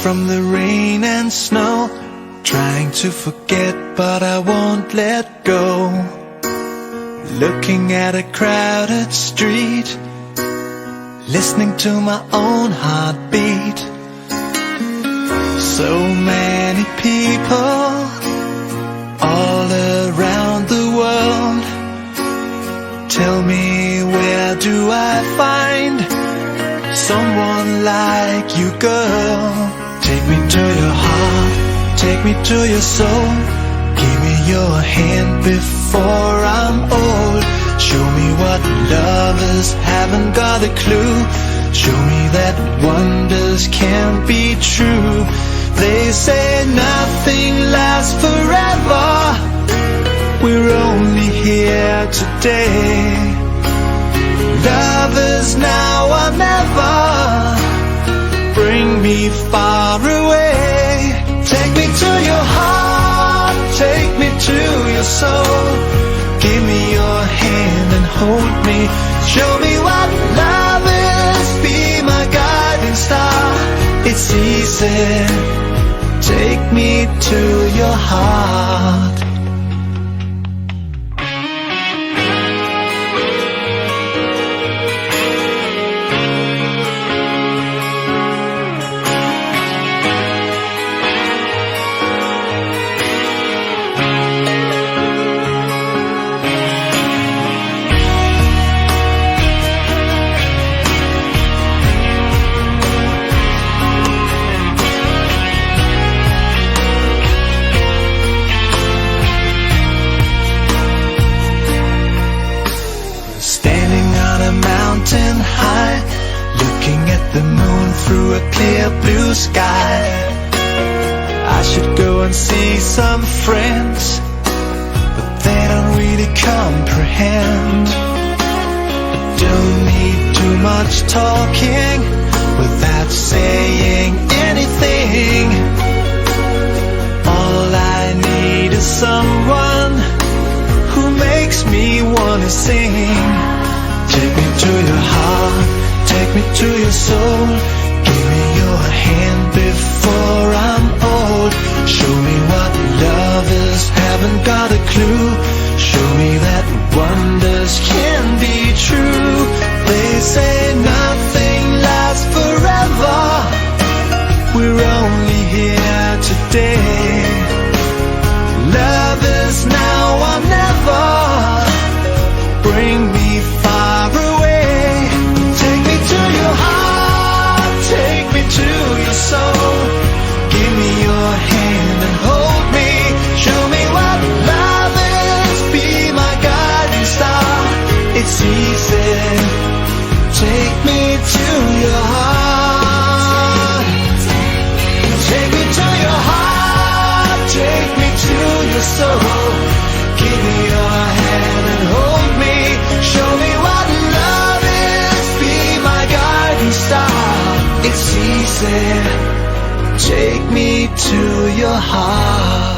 from the rain and snow, trying to forget but I won't let go. Looking at a crowded street, listening to my own heartbeat. So many people all around the world. Tell me, where do I find someone like you, girl? Take me to your heart, take me to your soul. Give me your hand before I'm old. Show me what lovers haven't got a clue. Show me that wonders can't be true. They say nothing lasts forever. We're only here today. Love is now or never. Bring me far away. Take me to your heart, take me to your soul. Give me your hand and hold me. Show me what love is, be my guiding star. It's easy, take me to your heart. Mountain high, looking at the moon through a clear blue sky. I should go and see some friends, but they don't really comprehend. I don't need too much talking without saying anything. All I need is someone who makes me wanna sing. Take me to your heart, take me to your soul. Give me your hand before I'm old. Show me what lovers haven't got a clue. Show me that wonders can be true. They say nothing lasts forever. We're only here today. Love is now or never. Bring me far away. Take me to your heart, take me to your soul. Give me your hand and hold me. Show me what love is, be my guiding star. It's easy, take me to your heart. Take me to your heart, take me to your soul. Give me your hand and hold me. Show me what love is, be my guiding star. It's easy, take me to your heart.